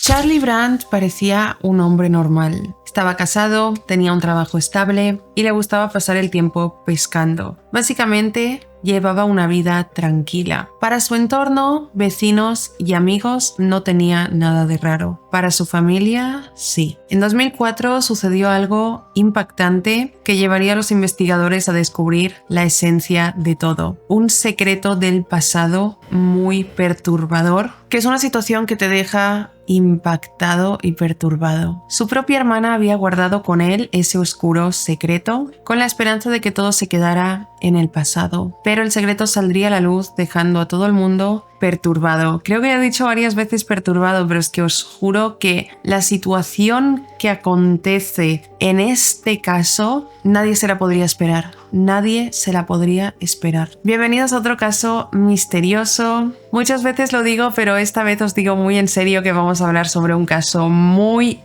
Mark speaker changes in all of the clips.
Speaker 1: Charlie Brandt parecía un hombre normal. Estaba casado, tenía un trabajo estable y le gustaba pasar el tiempo pescando. Básicamente, llevaba una vida tranquila. Para su entorno, vecinos y amigos no tenía nada de raro. Para su familia, sí. En 2004 sucedió algo impactante que llevaría a los investigadores a descubrir la esencia de todo. Un secreto del pasado muy perturbador, que es una situación que te deja impactado y perturbado. Su propia hermana había guardado con él ese oscuro secreto con la esperanza de que todo se quedara en el pasado, pero el secreto saldría a la luz dejando a todo el mundo perturbado. Creo que ya he dicho varias veces perturbado, pero es que os juro que la situación que acontece en este caso nadie se la podría esperar. Nadie se la podría esperar. Bienvenidos a otro caso misterioso. Muchas veces lo digo, pero esta vez os digo muy en serio que vamos a hablar sobre un caso muy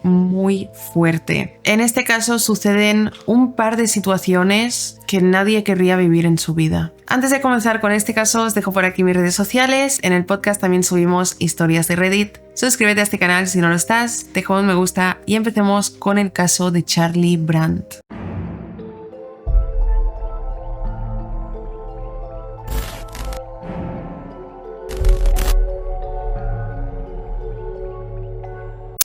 Speaker 1: fuerte. En este caso suceden un par de situaciones que nadie querría vivir en su vida. Antes de comenzar con este caso, os dejo por aquí mis redes sociales. En el podcast también subimos historias de Reddit. Suscríbete a este canal si no lo estás, deja un me gusta y empecemos con el caso de Charlie Brandt.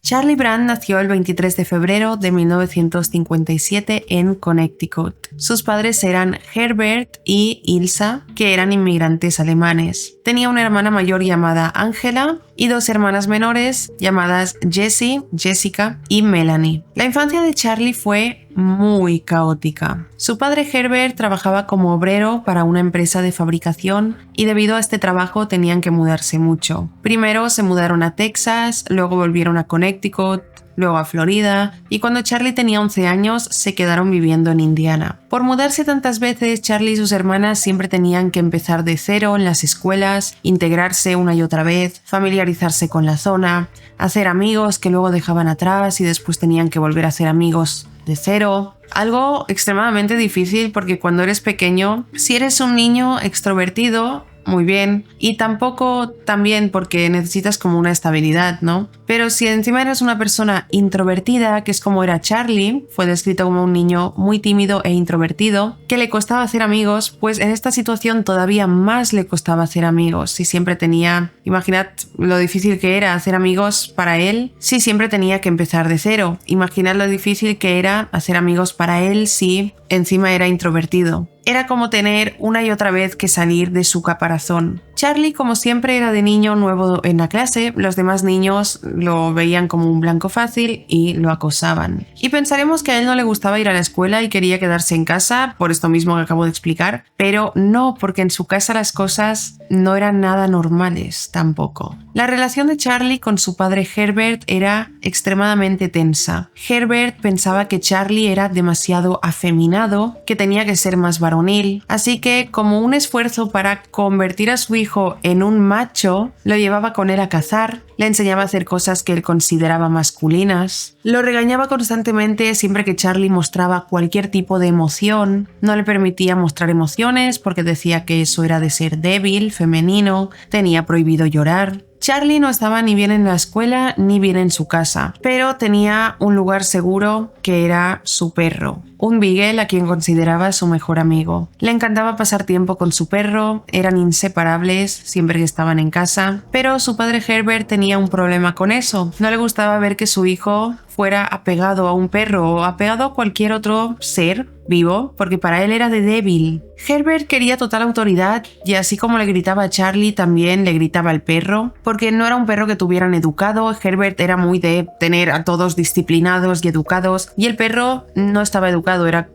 Speaker 1: Charlie Brandt nació el 23 de febrero de 1957 en Connecticut. Sus padres eran Herbert y Ilsa, que eran inmigrantes alemanes. Tenía una hermana mayor llamada Angela y dos hermanas menores llamadas Jessie, Jessica y Melanie. La infancia de Charlie fue muy caótica. Su padre Herbert trabajaba como obrero para una empresa de fabricación y debido a este trabajo tenían que mudarse mucho. Primero se mudaron a Texas, luego volvieron a Connecticut, luego a Florida y cuando Charlie tenía 11 años se quedaron viviendo en Indiana. Por mudarse tantas veces, Charlie y sus hermanas siempre tenían que empezar de cero en las escuelas, integrarse una y otra vez, familiarizarse con la zona, hacer amigos que luego dejaban atrás y después tenían que volver a hacer amigos de cero. Algo extremadamente difícil porque cuando eres pequeño, si eres un niño extrovertido, muy bien, y tampoco tan bien porque necesitas como una estabilidad, ¿no? Pero si encima eres una persona introvertida, que es como era Charlie, fue descrito como un niño muy tímido e introvertido, que le costaba hacer amigos, pues en esta situación todavía más le costaba hacer amigos. Si siempre tenía, imaginad lo difícil que era hacer amigos para él, si siempre tenía que empezar de cero. Imaginad lo difícil que era hacer amigos para él si encima era introvertido. Era como tener una y otra vez que salir de su caparazón. Charlie, como siempre, era de niño nuevo en la clase, los demás niños lo veían como un blanco fácil y lo acosaban. Y pensaremos que a él no le gustaba ir a la escuela y quería quedarse en casa, por esto mismo que acabo de explicar, pero no, porque en su casa las cosas no eran nada normales tampoco. La relación de Charlie con su padre Herbert era extremadamente tensa. Herbert pensaba que Charlie era demasiado afeminado, que tenía que ser más varonil, así que como un esfuerzo para convertir a su hijo en un macho, lo llevaba con él a cazar, le enseñaba a hacer cosas que él consideraba masculinas, lo regañaba constantemente siempre que Charlie mostraba cualquier tipo de emoción, no le permitía mostrar emociones porque decía que eso era de ser débil, femenino, tenía prohibido llorar. Charlie no estaba ni bien en la escuela ni bien en su casa, pero tenía un lugar seguro que era su perro, un beagle a quien consideraba su mejor amigo. Le encantaba pasar tiempo con su perro, eran inseparables siempre que estaban en casa, pero su padre Herbert tenía un problema con eso. No le gustaba ver que su hijo fuera apegado a un perro o apegado a cualquier otro ser vivo, porque para él era de débil. Herbert quería total autoridad y así como le gritaba a Charlie, también le gritaba al perro, porque no era un perro que tuvieran educado. Herbert era muy de tener a todos disciplinados y educados y el perro no estaba educado, era...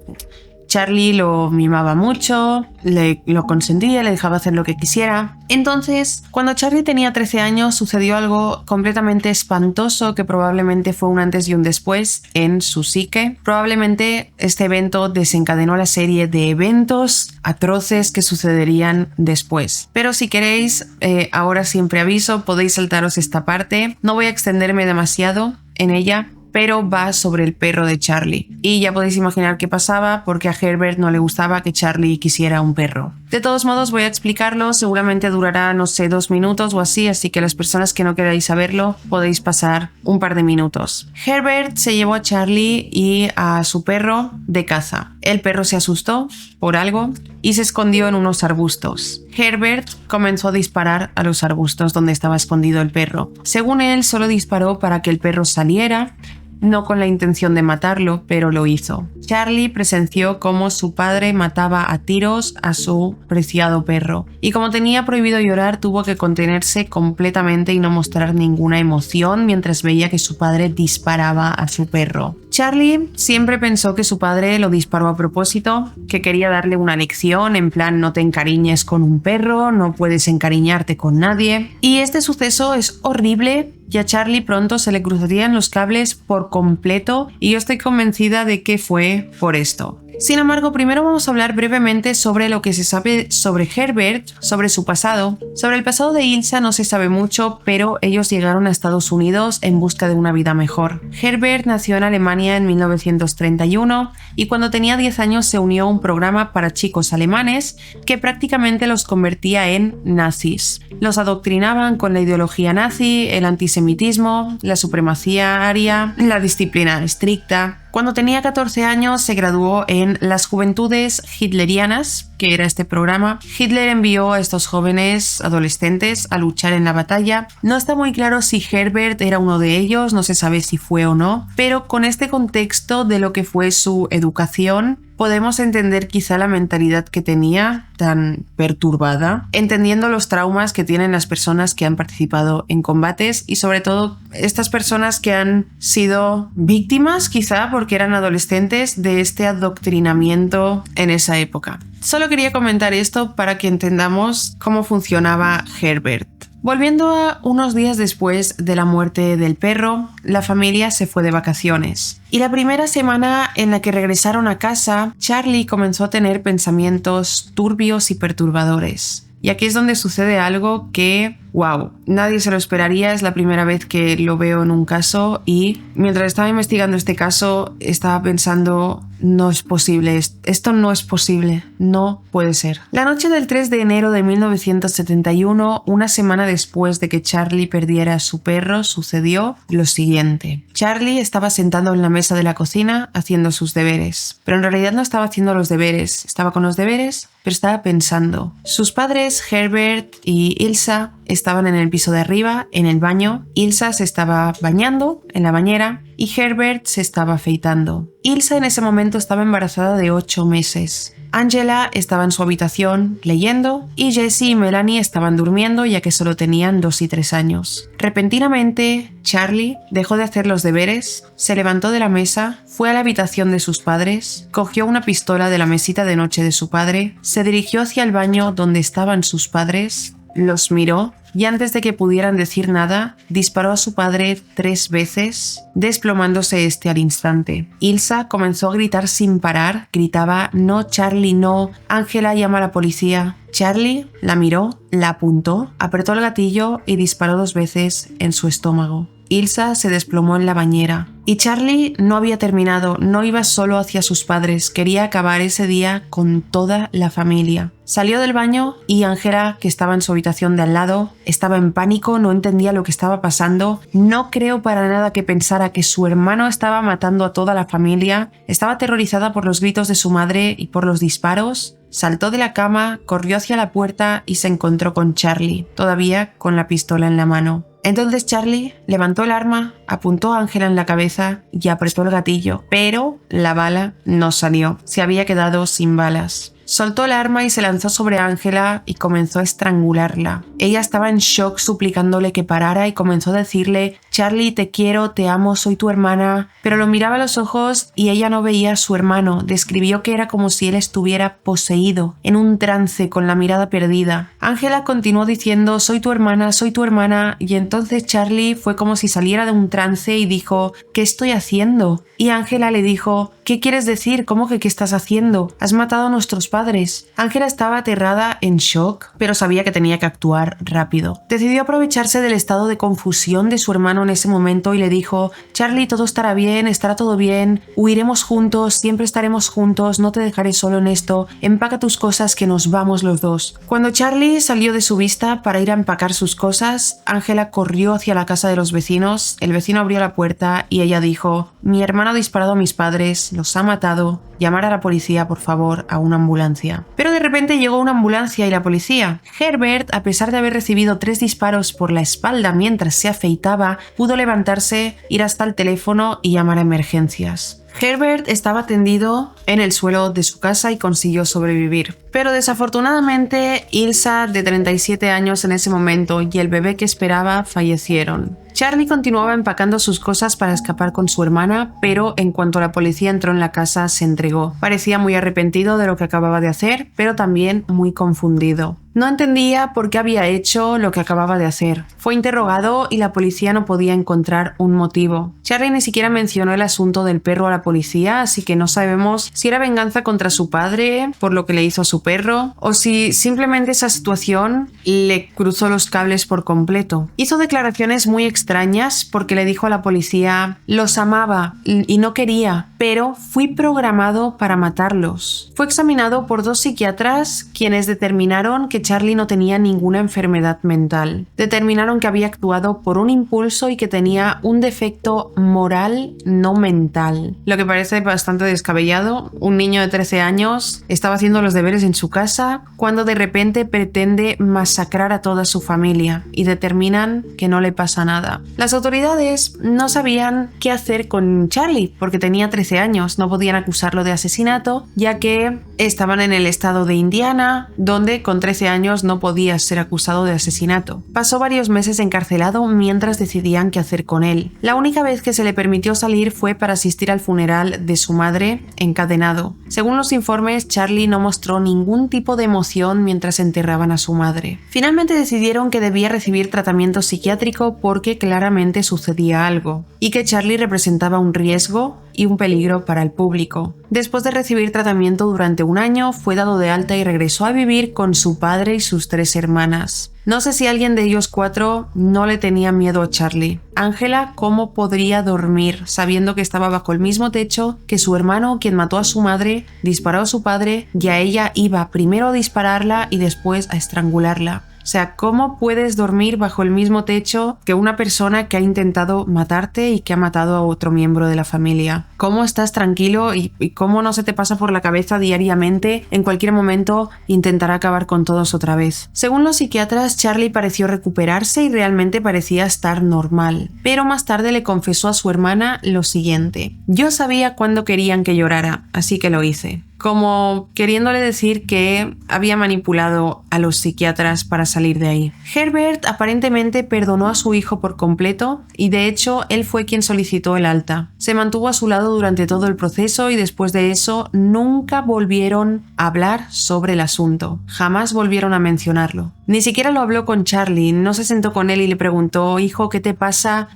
Speaker 1: Charlie lo mimaba mucho, lo consentía, le dejaba hacer lo que quisiera. Entonces, cuando Charlie tenía 13 años, sucedió algo completamente espantoso que probablemente fue un antes y un después en su psique. Probablemente este evento desencadenó la serie de eventos atroces que sucederían después. Pero si queréis, ahora siempre aviso, podéis saltaros esta parte. No voy a extenderme demasiado en ella, pero va sobre el perro de Charlie. Y ya podéis imaginar qué pasaba porque a Herbert no le gustaba que Charlie quisiera un perro. De todos modos voy a explicarlo, seguramente durará, no sé, 2 minutos o así que las personas que no queráis saberlo podéis pasar un par de minutos. Herbert se llevó a Charlie y a su perro de caza. El perro se asustó por algo y se escondió en unos arbustos. Herbert comenzó a disparar a los arbustos donde estaba escondido el perro. Según él, solo disparó para que el perro saliera, no con la intención de matarlo, pero lo hizo. Charlie presenció cómo su padre mataba a tiros a su preciado perro, y como tenía prohibido llorar, tuvo que contenerse completamente y no mostrar ninguna emoción mientras veía que su padre disparaba a su perro. Charlie siempre pensó que su padre lo disparó a propósito, que quería darle una lección, en plan no te encariñes con un perro, no puedes encariñarte con nadie. Y este suceso es horrible y a Charlie pronto se le cruzarían los cables por completo y yo estoy convencida de que fue por esto. Sin embargo, primero vamos a hablar brevemente sobre lo que se sabe sobre Herbert, sobre su pasado. Sobre el pasado de Ilsa no se sabe mucho, pero ellos llegaron a Estados Unidos en busca de una vida mejor. Herbert nació en Alemania en 1931 y cuando tenía 10 años se unió a un programa para chicos alemanes que prácticamente los convertía en nazis. Los adoctrinaban con la ideología nazi, el antisemitismo, la supremacía aria, la disciplina estricta. Cuando tenía 14 años se graduó en las Juventudes Hitlerianas, que era este programa. Hitler envió a estos jóvenes adolescentes a luchar en la batalla. No está muy claro si Herbert era uno de ellos, no se sabe si fue o no, pero con este contexto de lo que fue su educación, podemos entender quizá la mentalidad que tenía tan perturbada, entendiendo los traumas que tienen las personas que han participado en combates y sobre todo estas personas que han sido víctimas quizá porque eran adolescentes de este adoctrinamiento en esa época. Solo quería comentar esto para que entendamos cómo funcionaba Herbert. Volviendo a unos días después de la muerte del perro, la familia se fue de vacaciones. Y la primera semana en la que regresaron a casa, Charlie comenzó a tener pensamientos turbios y perturbadores. Y aquí es donde sucede algo que, wow, nadie se lo esperaría, es la primera vez que lo veo en un caso y mientras estaba investigando este caso estaba pensando, no es posible, esto no es posible, no puede ser. La noche del 3 de enero de 1971, una semana después de que Charlie perdiera a su perro, sucedió lo siguiente. Charlie estaba sentado en la mesa de la cocina haciendo sus deberes, pero en realidad no estaba haciendo los deberes, estaba con los deberes, pero estaba pensando. Sus padres, Herbert y Ilsa, estaban en el piso de arriba, en el baño. Ilsa se estaba bañando en la bañera y Herbert se estaba afeitando. Ilsa en ese momento estaba embarazada de 8 meses. Angela estaba en su habitación leyendo y Jessie y Melanie estaban durmiendo ya que solo tenían 2 y 3 años. Repentinamente, Charlie dejó de hacer los deberes, se levantó de la mesa, fue a la habitación de sus padres, cogió una pistola de la mesita de noche de su padre, se dirigió hacia el baño donde estaban sus padres, los miró y antes de que pudieran decir nada, disparó a su padre 3 veces, desplomándose este al instante. Ilsa comenzó a gritar sin parar, gritaba «No, Charlie, no, Angela, llama a la policía». Charlie la miró, la apuntó, apretó el gatillo y disparó 2 veces en su estómago. Ilsa se desplomó en la bañera. Y Charlie no había terminado, no iba solo hacia sus padres, quería acabar ese día con toda la familia. Salió del baño y Angela, que estaba en su habitación de al lado, estaba en pánico, no entendía lo que estaba pasando. No creo para nada que pensara que su hermano estaba matando a toda la familia. Estaba aterrorizada por los gritos de su madre y por los disparos. Saltó de la cama, corrió hacia la puerta y se encontró con Charlie, todavía con la pistola en la mano. Entonces Charlie levantó el arma, apuntó a Angela en la cabeza y apretó el gatillo, pero la bala no salió, se había quedado sin balas. Soltó el arma y se lanzó sobre Angela y comenzó a estrangularla. Ella estaba en shock suplicándole que parara y comenzó a decirle «Charlie, te quiero, te amo, soy tu hermana». Pero lo miraba a los ojos y ella no veía a su hermano. Describió que era como si él estuviera poseído, en un trance con la mirada perdida. Angela continuó diciendo soy tu hermana, y entonces Charlie fue como si saliera de un trance y dijo «¿Qué estoy haciendo?». Y Angela le dijo ¿Qué quieres decir? ¿Cómo que qué estás haciendo? Has matado a nuestros padres. Ángela estaba aterrada, en shock, pero sabía que tenía que actuar rápido. Decidió aprovecharse del estado de confusión de su hermano en ese momento y le dijo: Charlie, todo estará bien, estará todo bien, huiremos juntos, siempre estaremos juntos, no te dejaré solo en esto, empaca tus cosas que nos vamos los dos. Cuando Charlie salió de su vista para ir a empacar sus cosas, Ángela corrió hacia la casa de los vecinos, el vecino abrió la puerta y ella dijo: mi hermano ha disparado a mis padres, los ha matado, llamar a la policía, por favor, a una ambulancia. Pero de repente llegó una ambulancia y la policía. Herbert, a pesar de haber recibido 3 disparos por la espalda mientras se afeitaba, pudo levantarse, ir hasta el teléfono y llamar a emergencias. Herbert estaba tendido en el suelo de su casa y consiguió sobrevivir. Pero desafortunadamente, Ilsa, de 37 años en ese momento, y el bebé que esperaba fallecieron. Charlie continuaba empacando sus cosas para escapar con su hermana, pero en cuanto la policía entró en la casa, se entregó. Parecía muy arrepentido de lo que acababa de hacer, pero también muy confundido. No entendía por qué había hecho lo que acababa de hacer. Fue interrogado y la policía no podía encontrar un motivo. Charlie ni siquiera mencionó el asunto del perro a la policía, así que no sabemos si era venganza contra su padre por lo que le hizo a su perro, o si simplemente esa situación le cruzó los cables por completo. Hizo declaraciones muy extrañas porque le dijo a la policía: los amaba y no quería, pero fui programado para matarlos. Fue examinado por 2 psiquiatras, quienes determinaron que Charlie no tenía ninguna enfermedad mental. Determinaron que había actuado por un impulso y que tenía un defecto moral, no mental. Lo que parece bastante descabellado. Un niño de 13 años estaba haciendo los deberes en su casa cuando de repente pretende masacrar a toda su familia y determinan que no le pasa nada. Las autoridades no sabían qué hacer con Charlie porque tenía 13 años. No podían acusarlo de asesinato, ya que estaban en el estado de Indiana, donde con 13 años no podía ser acusado de asesinato. Pasó varios meses encarcelado mientras decidían qué hacer con él. La única vez que se le permitió salir fue para asistir al funeral de su madre, encadenado. Según los informes, Charlie no mostró ningún tipo de emoción mientras enterraban a su madre. Finalmente decidieron que debía recibir tratamiento psiquiátrico porque claramente sucedía algo, y que Charlie representaba un riesgo y un peligro para el público. Después de recibir tratamiento durante 1 año, fue dado de alta y regresó a vivir con su padre y sus 3 hermanas. No sé si alguien de ellos 4 no le tenía miedo a Charlie. Ángela, ¿cómo podría dormir sabiendo que estaba bajo el mismo techo que su hermano, quien mató a su madre, disparó a su padre, y a ella iba primero a dispararla y después a estrangularla? O sea, ¿cómo puedes dormir bajo el mismo techo que una persona que ha intentado matarte y que ha matado a otro miembro de la familia? ¿Cómo estás tranquilo y cómo no se te pasa por la cabeza diariamente en cualquier momento intentar acabar con todos otra vez? Según los psiquiatras, Charlie pareció recuperarse y realmente parecía estar normal. Pero más tarde le confesó a su hermana lo siguiente: yo sabía cuándo querían que llorara, así que lo hice. Como queriéndole decir que había manipulado a los psiquiatras para salir de ahí. Herbert aparentemente perdonó a su hijo por completo y de hecho él fue quien solicitó el alta. Se mantuvo a su lado durante todo el proceso y después de eso nunca volvieron a hablar sobre el asunto. Jamás volvieron a mencionarlo. Ni siquiera lo habló con Charlie, no se sentó con él y le preguntó: hijo, ¿qué te pasa?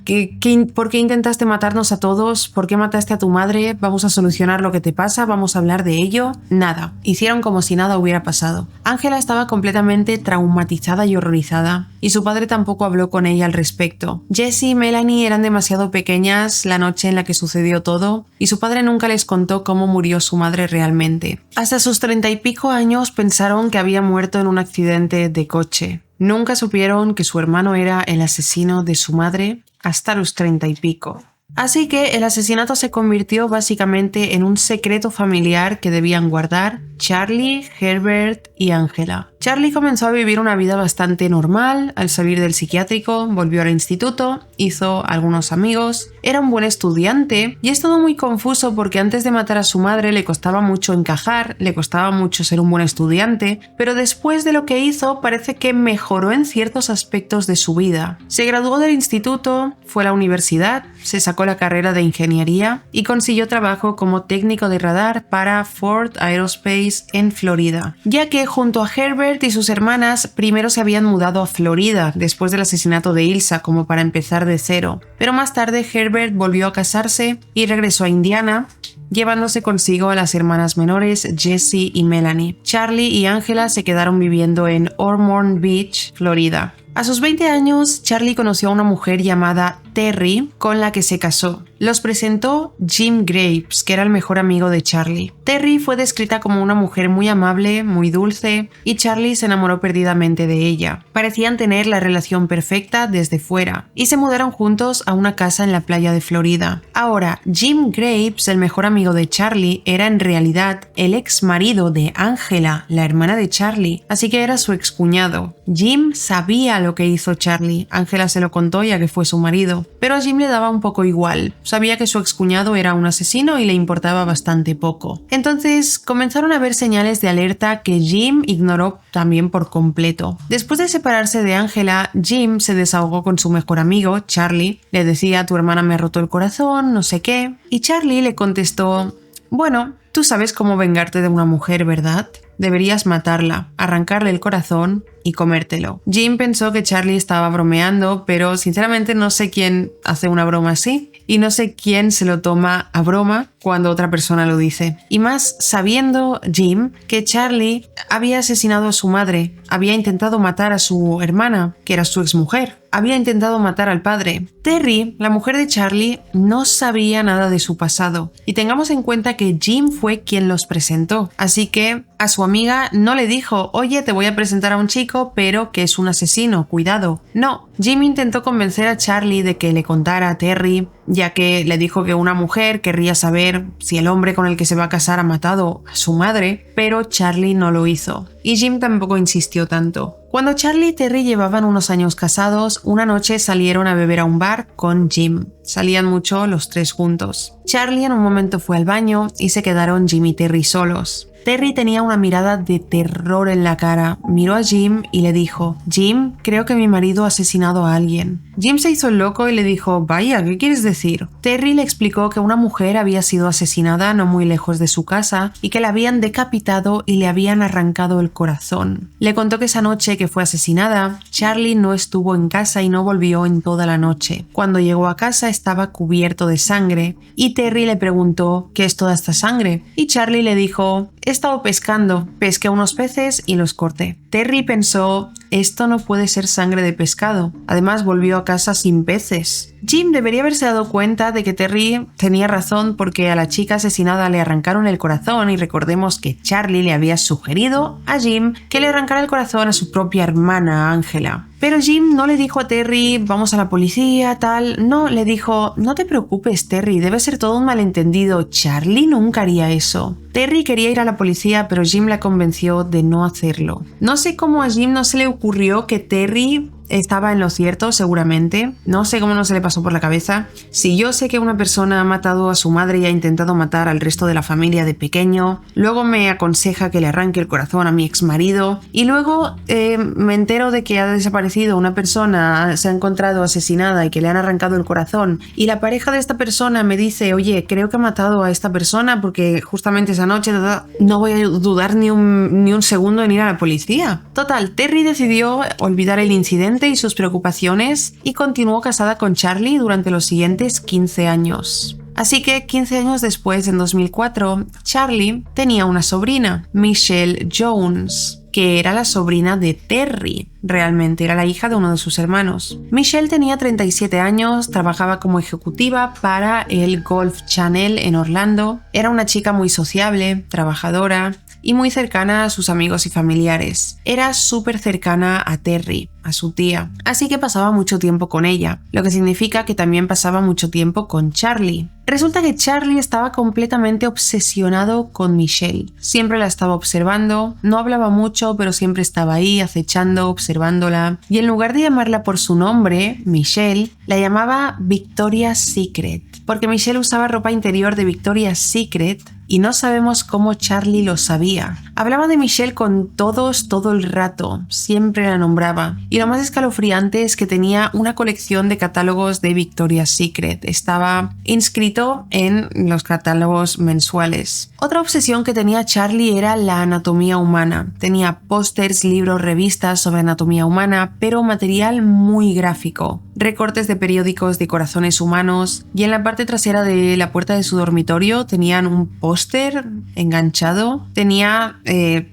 Speaker 1: ¿Por qué intentaste matarnos a todos? ¿Por qué mataste a tu madre? ¿Vamos a solucionar lo que te pasa? ¿Vamos a hablar de ello? Nada. Hicieron como si nada hubiera pasado. Ángela estaba completamente traumatizada y horrorizada, y su padre tampoco habló con ella al respecto. Jessie y Melanie eran demasiado pequeñas la noche en la que sucedió todo, y su padre nunca les contó cómo murió su madre realmente. Hasta sus 30 y pico años pensaron que había muerto en un accidente de coche. Nunca supieron que su hermano era el asesino de su madre hasta los 30 y pico. Así que el asesinato se convirtió básicamente en un secreto familiar que debían guardar Charlie, Herbert y Ángela. Charlie comenzó a vivir una vida bastante normal. Al salir del psiquiátrico, volvió al instituto, hizo algunos amigos, era un buen estudiante y es todo muy confuso porque antes de matar a su madre le costaba mucho encajar, le costaba mucho ser un buen estudiante, pero después de lo que hizo parece que mejoró en ciertos aspectos de su vida. Se graduó del instituto, fue a la universidad, se sacó la carrera de ingeniería y consiguió trabajo como técnico de radar para Ford Aerospace en Florida, ya que junto a Herbert y sus hermanas primero se habían mudado a Florida después del asesinato de Ilsa como para empezar de cero, pero más tarde Herbert volvió a casarse y regresó a Indiana llevándose consigo a las hermanas menores Jessie y Melanie. Charlie y Angela se quedaron viviendo en Ormond Beach, Florida. A sus 20 años, Charlie conoció a una mujer llamada Terry, con la que se casó. Los presentó Jim Graves, que era el mejor amigo de Charlie. Terry fue descrita como una mujer muy amable, muy dulce, y Charlie se enamoró perdidamente de ella. Parecían tener la relación perfecta desde fuera, y se mudaron juntos a una casa en la playa de Florida. Ahora, Jim Graves, el mejor amigo de Charlie, era en realidad el ex marido de Angela, la hermana de Charlie, así que era su excuñado. Jim sabía lo que hizo Charlie, Angela se lo contó ya que fue su marido, pero a Jim le daba un poco igual. Sabía que su excuñado era un asesino y le importaba bastante poco. Entonces comenzaron a haber señales de alerta que Jim ignoró también por completo. Después de separarse de Angela, Jim se desahogó con su mejor amigo, Charlie. Le decía: tu hermana me ha roto el corazón, no sé qué. Y Charlie le contestó: bueno, tú sabes cómo vengarte de una mujer, ¿verdad? Deberías matarla, arrancarle el corazón y comértelo. Jim pensó que Charlie estaba bromeando, pero sinceramente no sé quién hace una broma así y no sé quién se lo toma a broma cuando otra persona lo dice. Y más sabiendo Jim que Charlie había asesinado a su madre, había intentado matar a su hermana, que era su exmujer, había intentado matar al padre. Terry, la mujer de Charlie, no sabía nada de su pasado. Y tengamos en cuenta que Jim fue quien los presentó. Así que a su amiga no le dijo: oye, te voy a presentar a un chico, pero que es un asesino, cuidado. No, Jim intentó convencer a Charlie de que le contara a Terry, ya que le dijo que una mujer querría saber si el hombre con el que se va a casar ha matado a su madre, pero Charlie no lo hizo. Y Jim tampoco insistió tanto. Cuando Charlie y Terry llevaban unos años casados, una noche salieron a beber a un bar con Jim. Salían mucho los tres juntos. Charlie en un momento fue al baño y se quedaron Jim y Terry solos. Terry tenía una mirada de terror en la cara. Miró a Jim y le dijo: Jim, creo que mi marido ha asesinado a alguien. Jim se hizo loco y le dijo: vaya, ¿qué quieres decir? Terry le explicó que una mujer había sido asesinada no muy lejos de su casa y que la habían decapitado y le habían arrancado el corazón. Le contó que esa noche que fue asesinada, Charlie no estuvo en casa y no volvió en toda la noche. Cuando llegó a casa estaba cubierto de sangre y Terry le preguntó: ¿qué es toda esta sangre? Y Charlie le dijo: he estado pescando, pesqué unos peces y los corté. Terry pensó: esto no puede ser sangre de pescado. Además volvió a casa sin peces. Jim debería haberse dado cuenta de que Terry tenía razón, porque a la chica asesinada le arrancaron el corazón y recordemos que Charlie le había sugerido a Jim que le arrancara el corazón a su propia hermana, Angela. Pero Jim no le dijo a Terry: vamos a la policía, tal. No, le dijo: no te preocupes, Terry, debe ser todo un malentendido. Charlie nunca haría eso. Terry quería ir a la policía, pero Jim la convenció de no hacerlo. No sé cómo a Jim no se le ocurrió que Terry estaba en lo cierto, seguramente. No sé cómo no se le pasó por la cabeza. Si yo sé que una persona ha matado a su madre y ha intentado matar al resto de la familia de pequeño, luego me aconseja que le arranque el corazón a mi exmarido y luego me entero de que ha desaparecido una persona, se ha encontrado asesinada y que le han arrancado el corazón, y la pareja de esta persona me dice: oye, creo que ha matado a esta persona porque justamente esa noche, no voy a dudar ni un segundo en ir a la policía. Total, Terry decidió olvidar el incidente y sus preocupaciones y continuó casada con Charlie durante los siguientes 15 años. Así que 15 años después, en 2004, Charlie tenía una sobrina, Michelle Jones, que era la sobrina de Terry. Realmente era la hija de uno de sus hermanos. Michelle tenía 37 años, trabajaba como ejecutiva para el Golf Channel en Orlando. Era una chica muy sociable, trabajadora y muy cercana a sus amigos y familiares. Era súper cercana a Terry, a su tía, así que pasaba mucho tiempo con ella, lo que significa que también pasaba mucho tiempo con Charlie. Resulta que Charlie estaba completamente obsesionado con Michelle. Siempre la estaba observando, no hablaba mucho, pero siempre estaba ahí acechando, observándola, y en lugar de llamarla por su nombre, Michelle, la llamaba Victoria's Secret, porque Michelle usaba ropa interior de Victoria's Secret y no sabemos cómo Charlie lo sabía. Hablaba de Michelle con todos todo el rato, siempre la nombraba. Y lo más escalofriante es que tenía una colección de catálogos de Victoria's Secret. Estaba inscrito en los catálogos mensuales. Otra obsesión que tenía Charlie era la anatomía humana. Tenía pósters, libros, revistas sobre anatomía humana, pero material muy gráfico. Recortes de periódicos de corazones humanos, y en la parte trasera de la puerta de su dormitorio tenían un póster enganchado. Tenía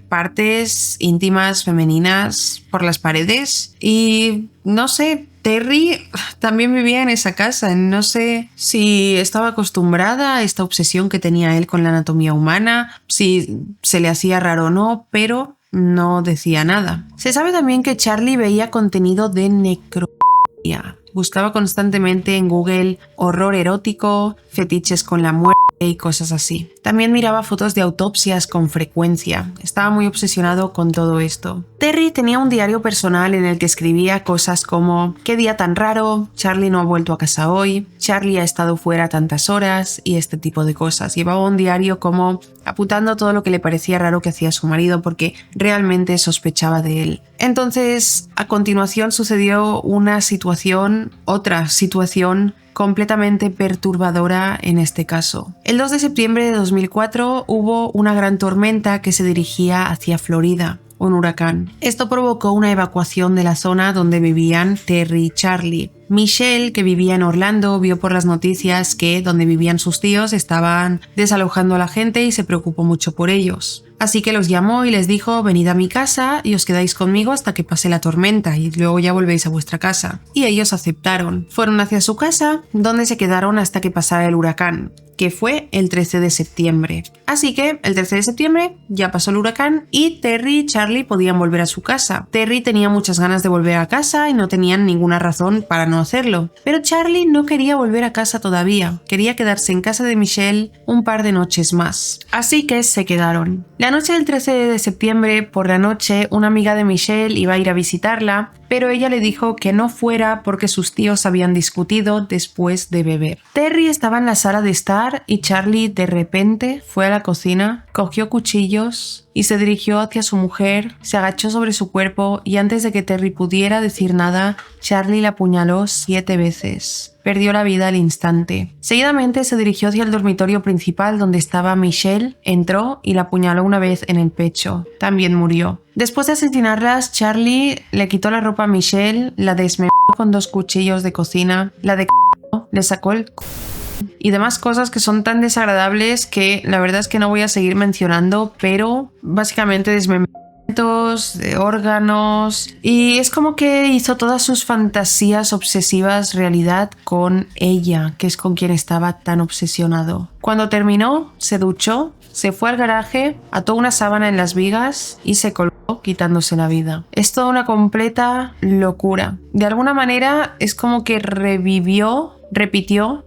Speaker 1: partes íntimas femeninas por las paredes y no sé, Terry también vivía en esa casa. No sé si estaba acostumbrada a esta obsesión que tenía él con la anatomía humana, si se le hacía raro o no, pero no decía nada. Se sabe también que Charlie veía contenido de necrofilia. Buscaba constantemente en Google horror erótico, fetiches con la muerte y cosas así. También miraba fotos de autopsias con frecuencia. Estaba muy obsesionado con todo esto. Terry tenía un diario personal en el que escribía cosas como «Qué día tan raro», «Charlie no ha vuelto a casa hoy», «Charlie ha estado fuera tantas horas» y este tipo de cosas. Llevaba un diario como apuntando todo lo que le parecía raro que hacía su marido porque realmente sospechaba de él. Entonces, a continuación sucedió otra situación completamente perturbadora en este caso. El 2 de septiembre de 2004 hubo una gran tormenta que se dirigía hacia Florida, un huracán. Esto provocó una evacuación de la zona donde vivían Terry y Charlie. Michelle, que vivía en Orlando, vio por las noticias que donde vivían sus tíos estaban desalojando a la gente y se preocupó mucho por ellos. Así que los llamó y les dijo: venid a mi casa y os quedáis conmigo hasta que pase la tormenta y luego ya volvéis a vuestra casa. Y ellos aceptaron. Fueron hacia su casa, donde se quedaron hasta que pasara el huracán, que fue el 13 de septiembre. Así que el 13 de septiembre ya pasó el huracán y Terry y Charlie podían volver a su casa. Terry tenía muchas ganas de volver a casa y no tenían ninguna razón para no hacerlo. Pero Charlie no quería volver a casa todavía. Quería quedarse en casa de Michelle un par de noches más. Así que se quedaron. La noche del 13 de septiembre, por la noche, una amiga de Michelle iba a ir a visitarla, pero ella le dijo que no fuera porque sus tíos habían discutido después de beber. Terry estaba en la sala de estar y Charlie de repente fue a la cocina, cogió cuchillos y se dirigió hacia su mujer, se agachó sobre su cuerpo y antes de que Terry pudiera decir nada, Charlie la apuñaló 7 veces. Perdió la vida al instante. Seguidamente se dirigió hacia el dormitorio principal donde estaba Michelle, entró y la apuñaló una vez en el pecho. También murió. Después de asesinarlas, Charlie le quitó la ropa a Michelle, la desmembró con 2 cuchillos de cocina, la decapitó, le sacó el y demás cosas que son tan desagradables que la verdad es que no voy a seguir mencionando, pero básicamente desmembramientos de órganos y es como que hizo todas sus fantasías obsesivas realidad con ella, que es con quien estaba tan obsesionado. Cuando terminó, se duchó, se fue al garaje, ató una sábana en las vigas y se colgó quitándose la vida. Es toda una completa locura. De alguna manera es como que repitió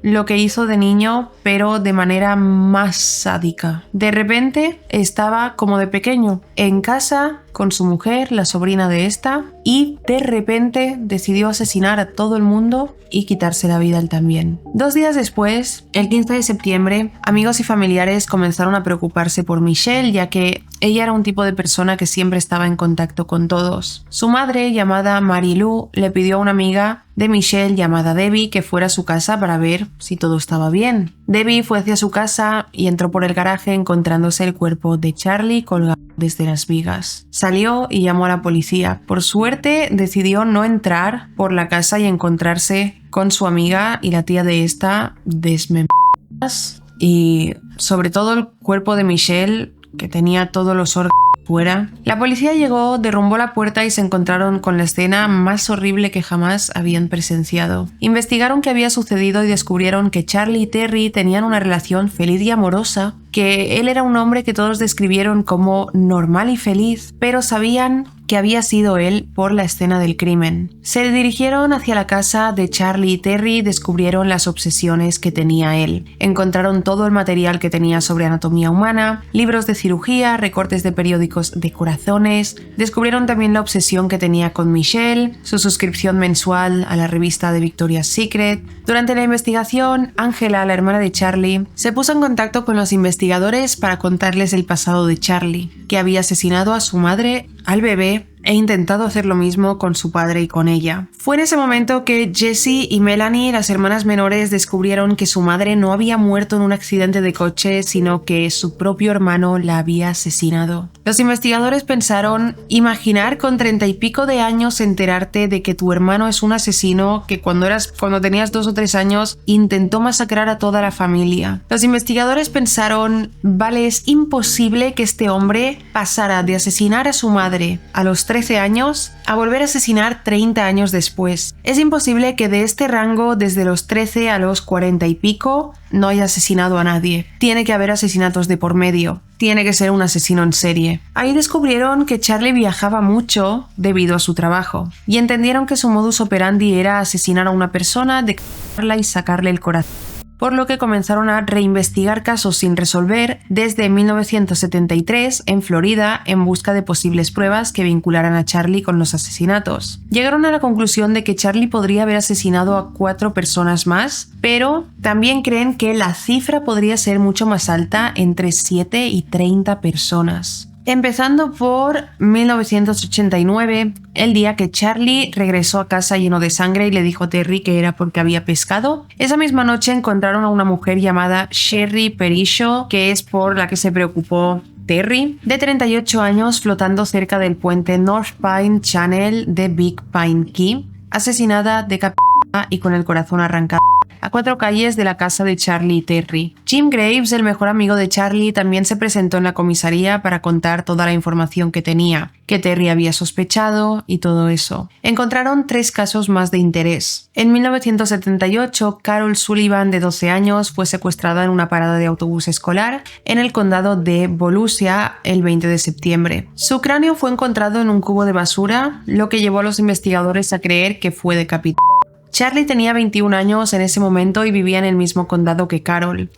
Speaker 1: lo que hizo de niño, pero de manera más sádica. De repente estaba como de pequeño en casa con su mujer, la sobrina de esta, y de repente decidió asesinar a todo el mundo y quitarse la vida él también. 2 días después, el 15 de septiembre, amigos y familiares comenzaron a preocuparse por Michelle, ya que ella era un tipo de persona que siempre estaba en contacto con todos. Su madre, llamada Marilu, le pidió a una amiga de Michelle llamada Debbie que fuera a su casa para ver si todo estaba bien. Debbie fue hacia su casa y entró por el garaje encontrándose el cuerpo de Charlie colgado desde las vigas. Salió y llamó a la policía. Por suerte decidió no entrar por la casa y encontrarse con su amiga y la tía de esta desmembradas y sobre todo el cuerpo de Michelle que tenía todos los órganos fuera. La policía llegó, derrumbó la puerta y se encontraron con la escena más horrible que jamás habían presenciado. Investigaron qué había sucedido y descubrieron que Charlie y Terry tenían una relación feliz y amorosa, que él era un hombre que todos describieron como normal y feliz, pero sabían que había sido él por la escena del crimen. Se dirigieron hacia la casa de Charlie y Terry y descubrieron las obsesiones que tenía él. Encontraron todo el material que tenía sobre anatomía humana, libros de cirugía, recortes de periódicos de corazones. Descubrieron también la obsesión que tenía con Michelle, su suscripción mensual a la revista de Victoria's Secret. Durante la investigación, Angela, la hermana de Charlie, se puso en contacto con los investigadores para contarles el pasado de Charlie, que había asesinado a su madre, al bebé, e intentado hacer lo mismo con su padre y con ella. Fue en ese momento que Jessie y Melanie, las hermanas menores, descubrieron que su madre no había muerto en un accidente de coche, sino que su propio hermano la había asesinado. Los investigadores pensaron: imaginar con 30 y pico de años enterarte de que tu hermano es un asesino que cuando tenías 2 o 3 años intentó masacrar a toda la familia. Los investigadores pensaron: vale, es imposible que este hombre pasara de asesinar a su madre a los 13 años a volver a asesinar 30 años después. Es imposible que de este rango, desde los 13 a los 40 y pico, no haya asesinado a nadie. Tiene que haber asesinatos de por medio. Tiene que ser un asesino en serie. Ahí descubrieron que Charlie viajaba mucho debido a su trabajo y entendieron que su modus operandi era asesinar a una persona, decapitajarla y sacarle el corazón. Por lo que comenzaron a reinvestigar casos sin resolver desde 1973 en Florida en busca de posibles pruebas que vincularan a Charlie con los asesinatos. Llegaron a la conclusión de que Charlie podría haber asesinado a 4 personas más, pero también creen que la cifra podría ser mucho más alta, entre 7 y 30 personas. Empezando por 1989, el día que Charlie regresó a casa lleno de sangre y le dijo a Terry que era porque había pescado. Esa misma noche encontraron a una mujer llamada Sherry Perisho, que es por la que se preocupó Terry, de 38 años, flotando cerca del puente North Pine Channel de Big Pine Key, asesinada, decapitada y con el corazón arrancado a 4 calles de la casa de Charlie y Terry. Jim Graves, el mejor amigo de Charlie, también se presentó en la comisaría para contar toda la información que tenía, que Terry había sospechado y todo eso. Encontraron 3 casos más de interés. En 1978, Carol Sullivan, de 12 años, fue secuestrada en una parada de autobús escolar en el condado de Volusia el 20 de septiembre. Su cráneo fue encontrado en un cubo de basura, lo que llevó a los investigadores a creer que fue decapitado. Charlie tenía 21 años en ese momento y vivía en el mismo condado que Carol,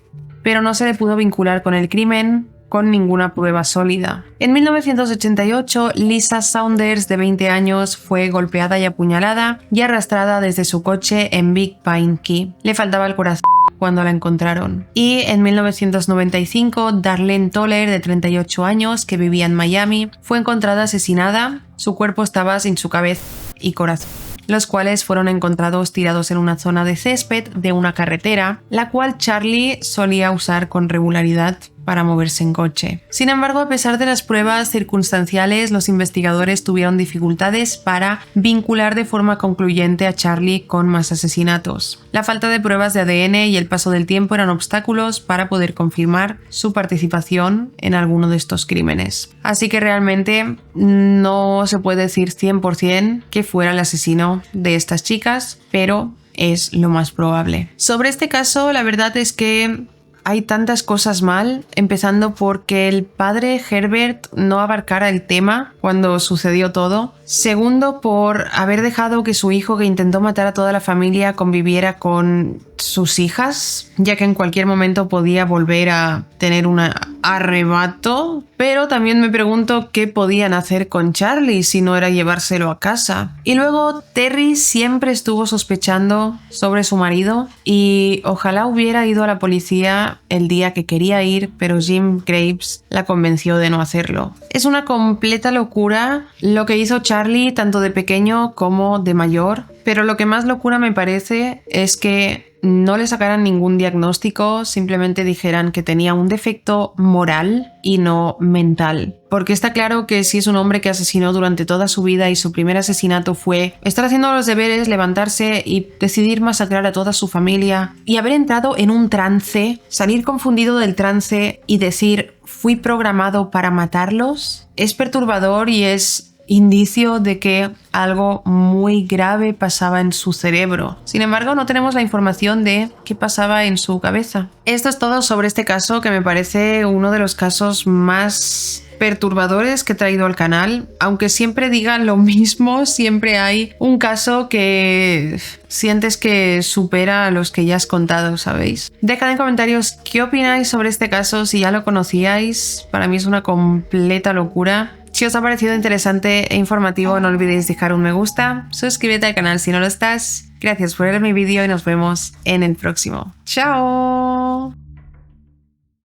Speaker 1: pero no se le pudo vincular con el crimen con ninguna prueba sólida. En 1988, Lisa Saunders, de 20 años, fue golpeada y apuñalada y arrastrada desde su coche en Big Pine Key. Le faltaba el corazón cuando la encontraron. Y en 1995, Darlene Toller, de 38 años, que vivía en Miami, fue encontrada asesinada. Su cuerpo estaba sin su cabeza y corazón, los cuales fueron encontrados tirados en una zona de césped de una carretera, la cual Charlie solía usar con regularidad para moverse en coche. Sin embargo, a pesar de las pruebas circunstanciales, los investigadores tuvieron dificultades para vincular de forma concluyente a Charlie con más asesinatos. La falta de pruebas de ADN y el paso del tiempo eran obstáculos para poder confirmar su participación en alguno de estos crímenes. Así que realmente no se puede decir 100% que fuera el asesino de estas chicas, pero es lo más probable. Sobre este caso, la verdad es que hay tantas cosas mal, empezando porque el padre Herbert no abarcara el tema cuando sucedió todo. Segundo, por haber dejado que su hijo, que intentó matar a toda la familia, conviviera con sus hijas, ya que en cualquier momento podía volver a tener un arrebato. Pero también me pregunto qué podían hacer con Charlie si no era llevárselo a casa. Y luego Terry siempre estuvo sospechando sobre su marido y ojalá hubiera ido a la policía el día que quería ir, pero Jim Graves la convenció de no hacerlo. Es una completa locura lo que hizo Charlie, tanto de pequeño como de mayor, pero lo que más locura me parece es que no le sacaran ningún diagnóstico, simplemente dijeran que tenía un defecto moral y no mental. Porque está claro que si es un hombre que asesinó durante toda su vida y su primer asesinato fue estar haciendo los deberes, levantarse y decidir masacrar a toda su familia y haber entrado en un trance, salir confundido del trance y decir fui programado para matarlos, es perturbador y es indicio de que algo muy grave pasaba en su cerebro. Sin embargo, no tenemos la información de qué pasaba en su cabeza. Esto es todo sobre este caso, que me parece uno de los casos más perturbadores que he traído al canal. Aunque siempre digan lo mismo, siempre hay un caso que sientes que supera a los que ya has contado, ¿sabéis? Dejad en comentarios qué opináis sobre este caso, si ya lo conocíais. Para mí es una completa locura. Si os ha parecido interesante e informativo, no olvidéis dejar un me gusta, suscríbete al canal si no lo estás. Gracias por ver mi vídeo y nos vemos en el próximo. ¡Chao!